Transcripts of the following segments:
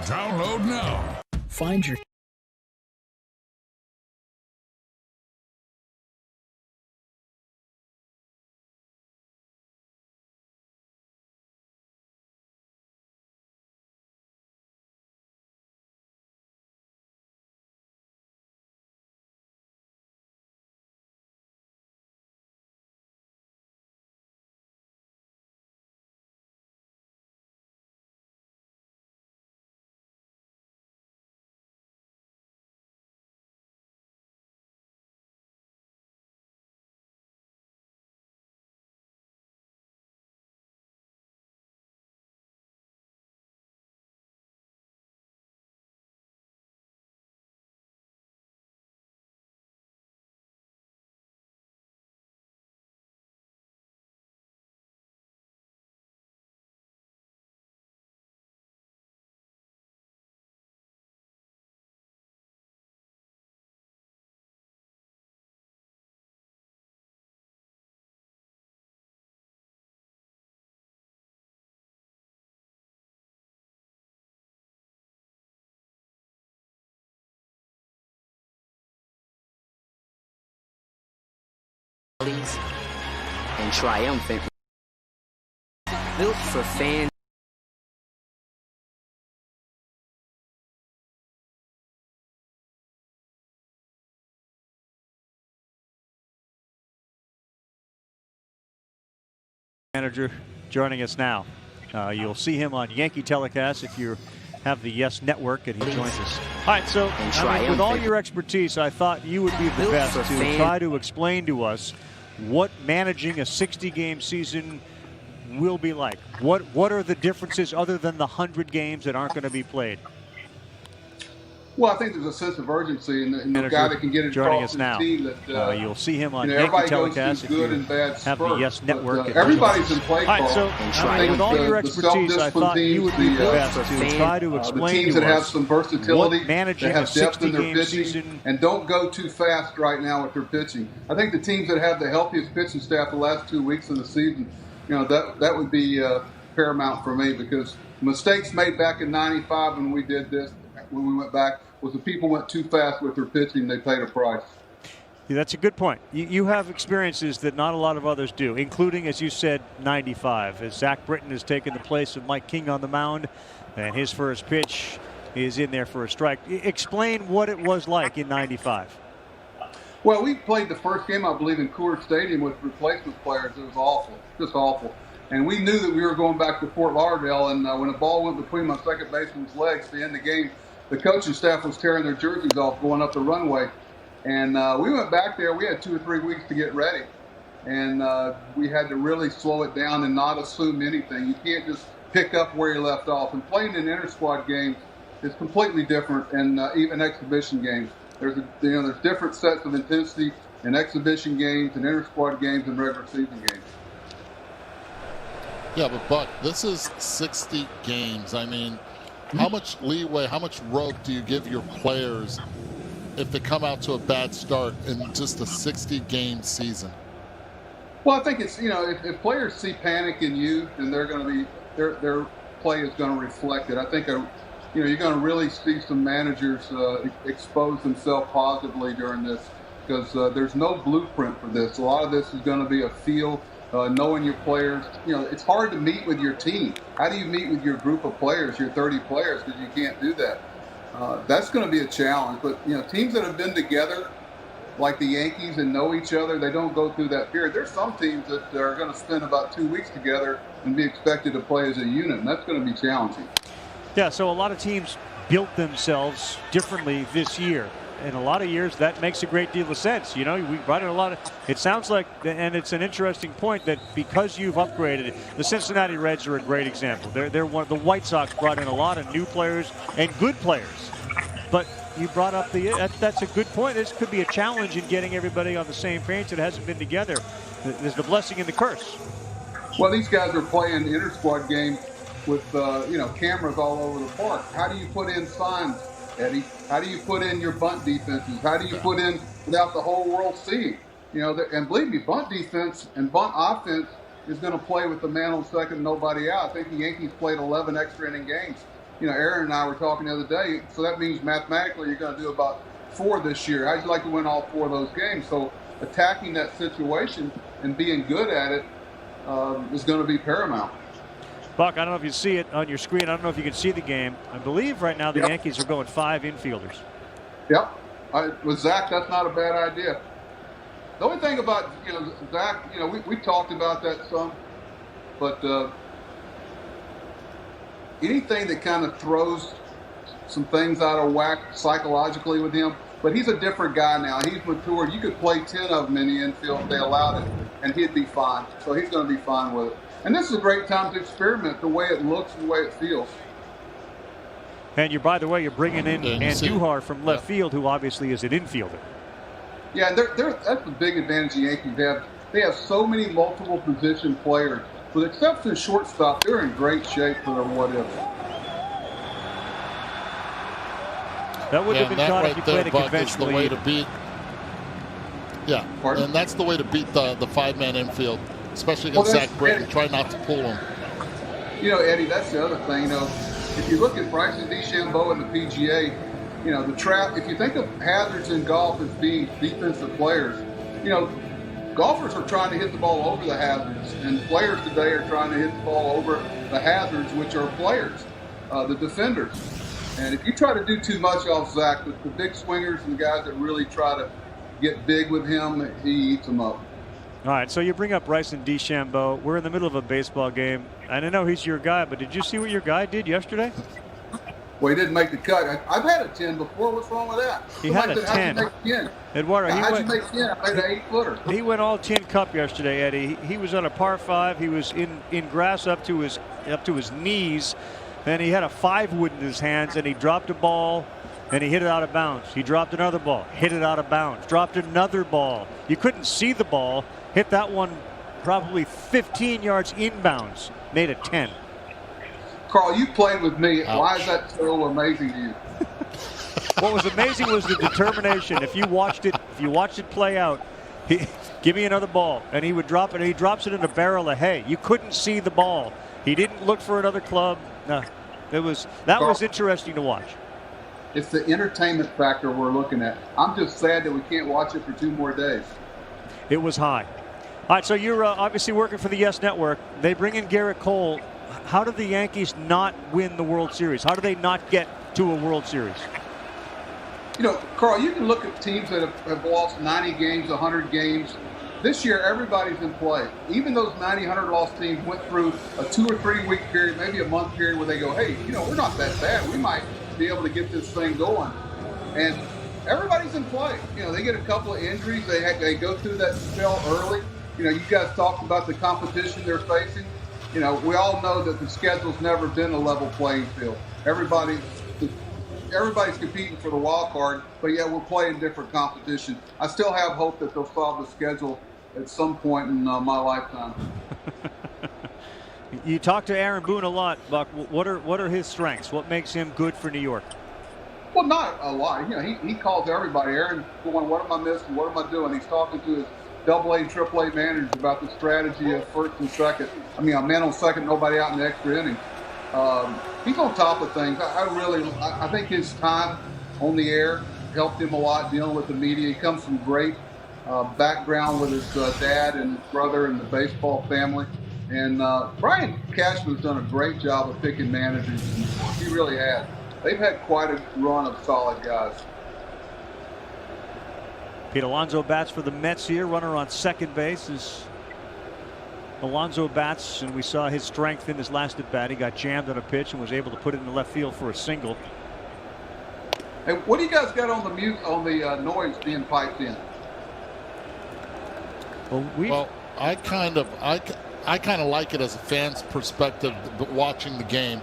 Download now. Find your and triumphant, built for fans. Manager joining us now. You'll see him on Yankee telecast if you have the Yes Network, and he joins us. All right, so with all your expertise, I thought you would be the best to try to explain to us what managing a 60-game season will be like. What are the differences other than the 100 games that aren't going to be played? Well, I think there's a sense of urgency in the guy that can get it joining across us now. team that You'll see him on Yankee everybody telecast goes through good and bad have the Yes Network. Everybody's in play call. All right, so with all your expertise, I thought you would be the best to try to explain the teams to that have us some versatility, managing that have a depth in their 60-game pitching, season, and don't go too fast right now with their pitching. I think the teams that have the healthiest pitching staff the last 2 weeks of the season, that would be paramount for me, because mistakes made back in '95 when we did this, when we went back, was the people went too fast with their pitching. They paid a price. Yeah, that's a good point. You have experiences that not a lot of others do, including, as you said, '95, as Zach Britton has taken the place of Mike King on the mound, and his first pitch is in there for a strike. Explain what it was like in '95. Well, we played the first game, I believe, in Coors Stadium with replacement players. It was awful, just awful. And we knew that we were going back to Fort Lauderdale, and when the ball went between my second baseman's legs at the end of the game, the coaching staff was tearing their jerseys off going up the runway. And we went back there. We had 2 or 3 weeks to get ready. And we had to really slow it down and not assume anything. You can't just pick up where you left off. And playing in inter-squad games is completely different, and even exhibition games. There's different sets of intensity in exhibition games and inter-squad games and regular season games. Yeah, but Buck, this is 60 games. I mean, how much leeway, how much rope do you give your players if they come out to a bad start in just a 60-game season? Well, I think it's, if players see panic in you, then they're going to be, their play is going to reflect it. I think, you're going to really see some managers expose themselves positively during this, because there's no blueprint for this. A lot of this is going to be a feel. Knowing your players, it's hard to meet with your team. How do you meet with your group of players, your 30 players, because you can't do that? That's going to be a challenge. But, teams that have been together, like the Yankees, and know each other, they don't go through that period. There's some teams that are going to spend about 2 weeks together and be expected to play as a unit, and that's going to be challenging. Yeah, so a lot of teams built themselves differently this year. In a lot of years, that makes a great deal of sense. We brought in a lot of, it sounds like, and it's an interesting point, that because you've upgraded, the Cincinnati Reds are a great example. They're one of the White Sox brought in a lot of new players and good players. But you brought up that's a good point. This could be a challenge in getting everybody on the same page that hasn't been together. There's the blessing and the curse. Well, these guys are playing inter-squad games with, cameras all over the park. How do you put in signs, Eddie? How do you put in your bunt defenses? How do you put in without the whole world seeing? And believe me, bunt defense and bunt offense is going to play with the man on second, nobody out. I think the Yankees played 11 extra inning games Aaron and I were talking the other day. So that means mathematically you're going to do about 4 this year. How'd you like to win all 4 of those games? So attacking that situation and being good at it is going to be paramount. Buck, I don't know if you see it on your screen. I don't know if you can see the game. I believe right now the Yankees are going 5 infielders. Yep. With Zach, that's not a bad idea. The only thing about, Zach, we talked about that some, but anything that kind of throws some things out of whack psychologically with him, but he's a different guy now. He's matured. You could play 10 of them in the infield if they allowed it, and he'd be fine. So he's going to be fine with it. And this is a great time to experiment the way it looks and the way it feels. And by the way, you're bringing in Andujar from left field, who obviously is an infielder. Yeah, that's the big advantage the Yankees have. They have so many multiple position players. With the exception of shortstop, they're in great shape for their what-if. That would have been caught if you played a The conventional way to beat. Yeah, Pardon? and that's the way to beat the 5-man infield, especially against Zach Britton. Try not to pull him. Eddie, that's the other thing. If you look at Bryson DeChambeau and the PGA, the trap. If you think of hazards in golf as being defensive players, golfers are trying to hit the ball over the hazards, and players today are trying to hit the ball over the hazards, which are players, the defenders. And if you try to do too much off Zach, the big swingers and the guys that really try to get big with him, he eats them up. All right, so you bring up Bryson DeChambeau. We're in the middle of a baseball game, and I know he's your guy, but did you see what your guy did yesterday? Well, he didn't make the cut. I've had a 10 before. What's wrong with that? He had a 10. How'd you make 10? Eduardo, How'd you make 10? I made an 8-footer. He went all tin cup yesterday, Eddie. He was on a par 5. He was in grass up to his knees. Then he had a 5-wood in his hands, and he dropped a ball, and he hit it out of bounds. He dropped another ball, hit it out of bounds, dropped another ball. You couldn't see the ball. Hit that one probably 15 yards inbounds. Made it 10. Carl, you played with me. Ouch. Why is that so amazing to you? What was amazing was the determination. If you watched it play out, give me another ball, and he would drop it, and he drops it in a barrel of hay. You couldn't see the ball. He didn't look for another club. No, that was interesting to watch. It's the entertainment factor we're looking at. I'm just sad that we can't watch it for 2 more days. It was high. All right, so you're obviously working for the Yes Network. They bring in Garrett Cole. How did the Yankees not win the World Series? How do they not get to a World Series? Carl, you can look at teams that have lost 90 games, 100 games. This year, everybody's in play. Even those 90, 100 lost teams went through a 2 or 3 week period, maybe a month period, where they go, hey, we're not that bad. We might be able to get this thing going. And everybody's in play. They get a couple of injuries. They go through that spell early. You guys talked about the competition they're facing. We all know that the schedule's never been a level playing field. Everybody's competing for the wild card, but yeah, we're playing different competition. I still have hope that they'll solve the schedule at some point in my lifetime. You talk to Aaron Boone a lot, Buck. What are his strengths? What makes him good for New York? Well, not a lot. He calls everybody. Aaron going, what am I missing? What am I doing? He's talking to his AA and AAA managers about the strategy of first and second. I mean, a man on second, nobody out in the extra inning. He's on top of things. I think his time on the air helped him a lot dealing with the media. He comes from great background with his dad and his brother and the baseball family. And Brian Cashman's done a great job of picking managers. He really has. They've had quite a run of solid guys. Pete Alonso bats for the Mets here. Runner on second base is Alonso bats, and we saw his strength in his last at bat. He got jammed on a pitch and was able to put it in the left field for a single. Hey, what do you guys got on the noise being piped in? Well, I kind of like it as a fan's perspective, but watching the game.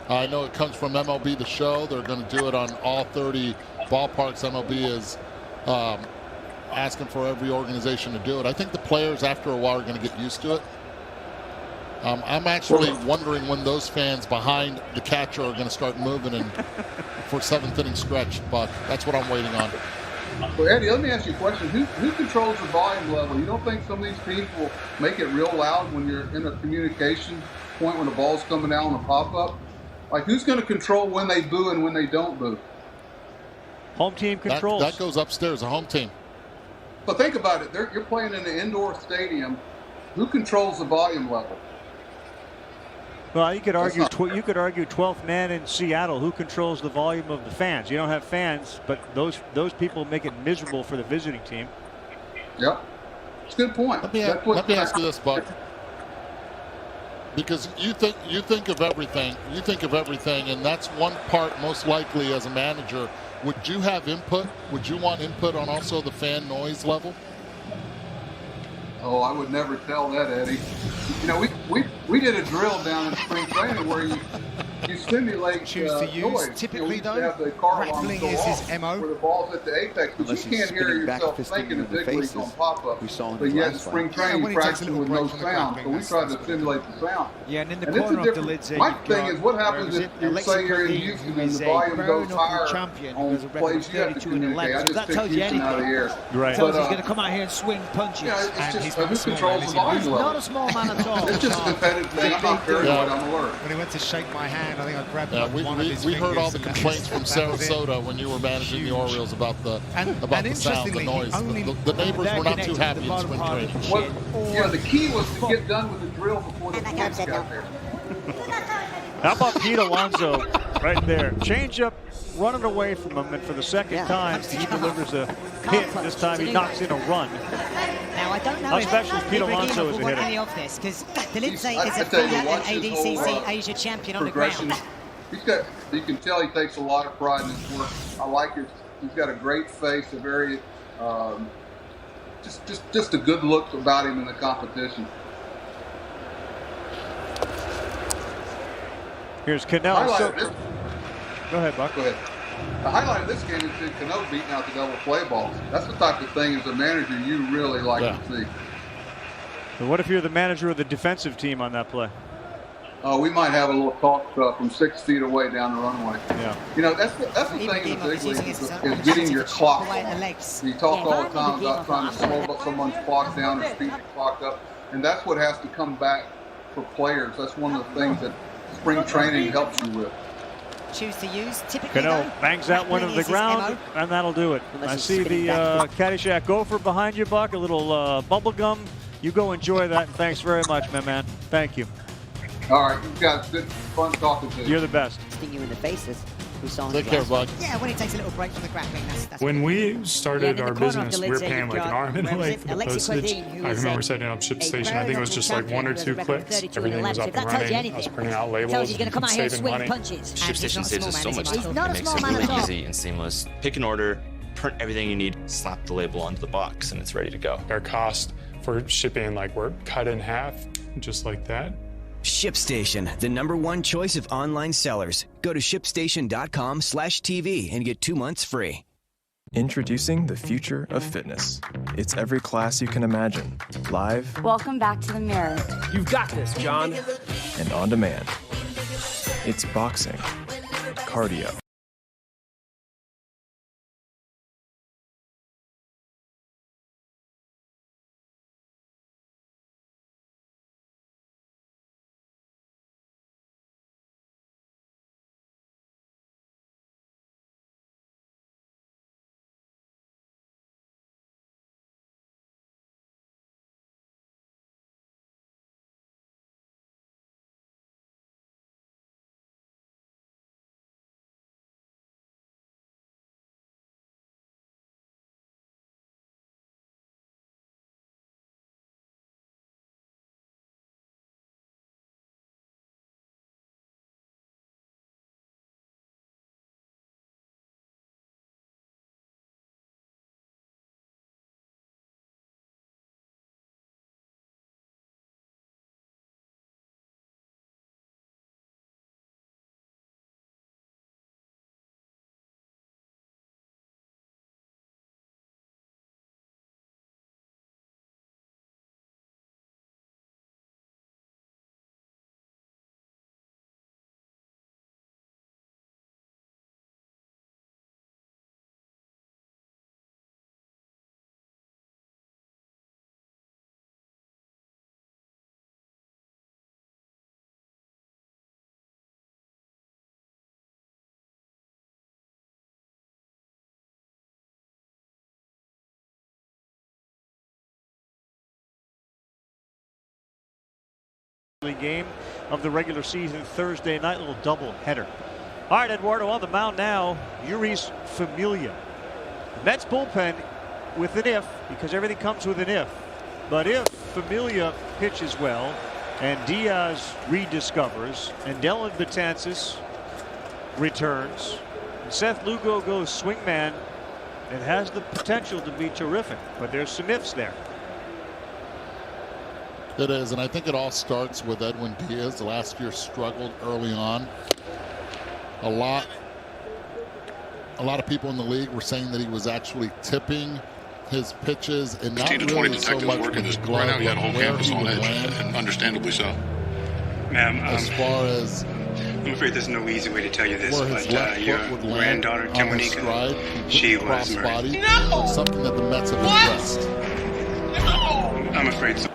I know it comes from MLB The Show. They're going to do it on all 30 ballparks. MLB is asking for every organization to do it. I think the players, after a while, are going to get used to it. I'm actually wondering when those fans behind the catcher are going to start moving and for 7th inning stretch, but that's what I'm waiting on. Well, Eddie, let me ask you a question. Who controls the volume level? You don't think some of these teams will make it real loud when you're in a communication point when the ball's coming down on a pop-up? Like, who's going to control when they boo and when they don't boo? Home team controls. That goes upstairs, a home team. But think about it. You're playing in an indoor stadium. Who controls the volume level? Well, you could argue 12th man in Seattle. Who controls the volume of the fans? You don't have fans, but those people make it miserable for the visiting team. Yep, it's a good point. Let me ask you this, Buck. Because you think of everything, and that's one part most likely as a manager. Would you have input? Would you want input on also the fan noise level? Oh, I would never tell that, Eddie. You know, we did a drill down in spring training where you simulate choose to use. noise. Typically, though, have the car rattling is his MO. Where the ball's at the apex, but you can't hear yourself thinking the big leagues on pop-up. But yet in spring training, you practice with no sound, so we tried to simulate the sound. Yeah, and in the corner of the lids, my thing is, what happens if you say you're in Houston and the volume goes higher on plays you have to communicate? I just picked Houston out of the air. Right. Tells he's going to come out here and swing punches. Yeah, it's just who controls the volume level. Not a small man at all. It's just a competitive thing. I'm not paranoid. I'm alert. When he went to shake my hand, I think I grabbed one of his we heard all the fingers, complaints from Sarasota when you were managing the Orioles about the sound, the noise. The neighbors were not too happy in spring training. Yeah, the key was to get done with the drill before the kids got there. How about Pete Alonso right there? Change up, running away from him, and for the second time, he delivers a hit. This time he knocks in a run. Now, I don't know How special is Pete Alonso as a hitter? any of this, because the Lindsay is a FIA and ADCC Asia champion on the ground. You can tell he takes a lot of pride in his work. I like he's got a great face, a very, just a good look about him in the competition. Here's Cano. Go ahead, Buck. Go ahead. The highlight of this game is Cano beating out the double play balls. That's the type of thing as a manager you really like to see. So what if you're the manager of the defensive team on that play? We might have a little talk from 6 feet away down the runway. Yeah. You know, that's the thing in the big leagues is getting your clock on. You talk all the time about trying to slow someone's clock down or speed the clock up, and that's what has to come back for players. That's one of the things that spring training helps you with. Choose to use. Typically, Cano bangs that one to the ground, and that'll do it. I see the Caddyshack Gopher behind you, Buck. A little bubble gum. You go enjoy that, and thanks very much, my man. Thank you. All right, you guys, good fun talking to you. You're the best. Sting you in the faces. We saw Take care, bud. Yeah, when he takes a little break from the grappling, that's when we started our business, we were paying like an arm and a leg for the postage. I remember setting up ShipStation. I think it was just like 1 or 2 clicks. Everything was up and running. I was printing out labels, saving money. ShipStation saves us so much time. It makes it really easy and seamless. Pick an order, print everything you need, slap the label onto the box, and it's ready to go. Our cost for shipping, like, were cut in half, just like that. ShipStation, the #1 choice of online sellers. Go to shipstation.com/TV and get 2 months free. Introducing the future of fitness. It's every class you can imagine, live. Welcome back to the mirror. You've got this, John. And on demand. It's boxing, cardio, game of the regular season Thursday night, little double header. All right, Eduardo, on the mound now, Jeurys Familia. The Mets bullpen with an if, because everything comes with an if. But if Familia pitches well and Diaz rediscovers and Dellin Betances returns and Seth Lugo goes swingman, it has the potential to be terrific, but there's some ifs there. It is, and I think it all starts with Edwin Diaz. Last year struggled early on. A lot of people in the league were saying that he was actually tipping his pitches and not 15 to 20 really so detectives much working with this his glove, right now. You had a whole where campus he on would edge, land. and understandably so. Ma'am, as far as I'm afraid there's no easy way to tell you this, where his but left your foot would land granddaughter, on his Timonica, stride, she was crossbody. murdered. No! Something that the Mets have addressed. No! I'm afraid so.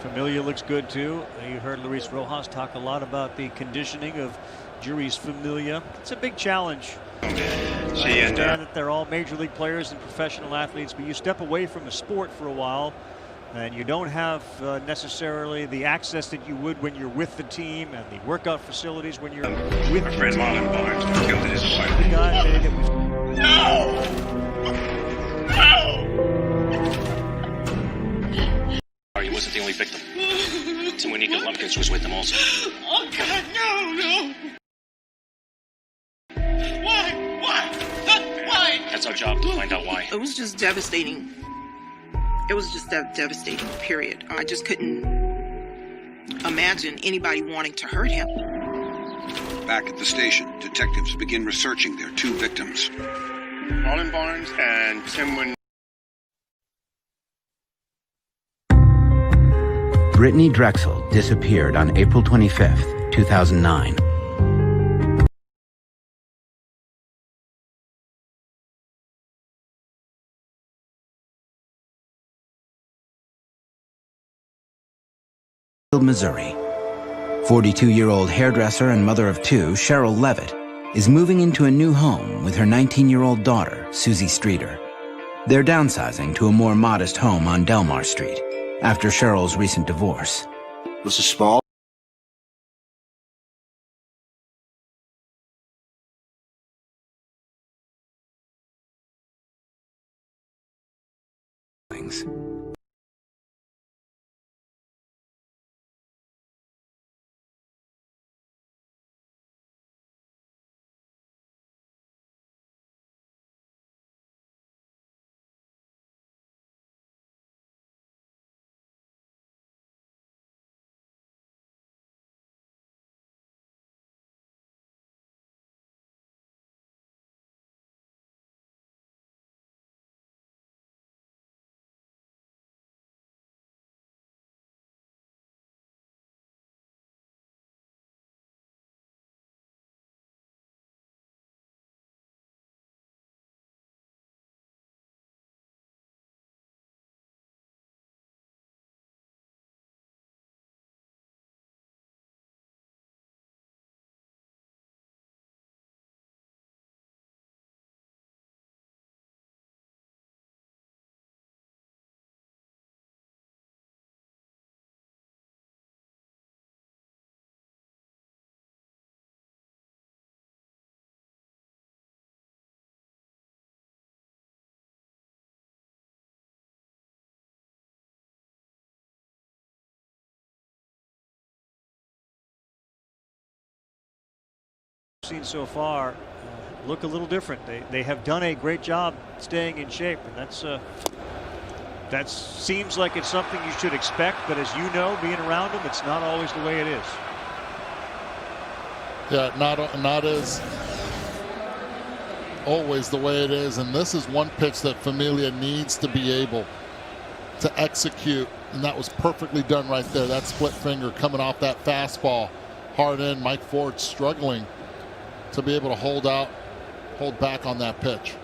Familia looks good too. You heard Luis Rojas talk a lot about the conditioning of Jeurys Familia. It's a big challenge. I understand that they're all major league players and professional athletes, but you step away from the sport for a while and you don't have necessarily the access that you would when you're with the team and the workout facilities when you're with my friend Marlon Barnes killed his wife. The guy that was... He wasn't the only victim. Timonica Lumpkins was with them also. Oh, God, no! Why? That's our job to find out why. It was just devastating. It was just devastating, period. I just couldn't imagine anybody wanting to hurt him. Back at the station, detectives begin researching their two victims. Marlon Barnes and Tim Brittany Drexel disappeared on April 25th, 2009. Missouri. 42-year-old hairdresser and mother of two, Cheryl Levitt, is moving into a new home with her 19-year-old daughter, Susie Streeter. They're downsizing to a more modest home on Delmar Street after Cheryl's recent divorce. This is small. Seen so far look a little different. They have done a great job staying in shape, and that seems like it's something you should expect, but as you know, being around them, it's not always the way it is. Yeah, not as always the way it is, and this is one pitch that Familia needs to be able to execute, and that was perfectly done right there. That split finger coming off that fastball hard in. Mike Ford struggling to be able to hold back on that pitch.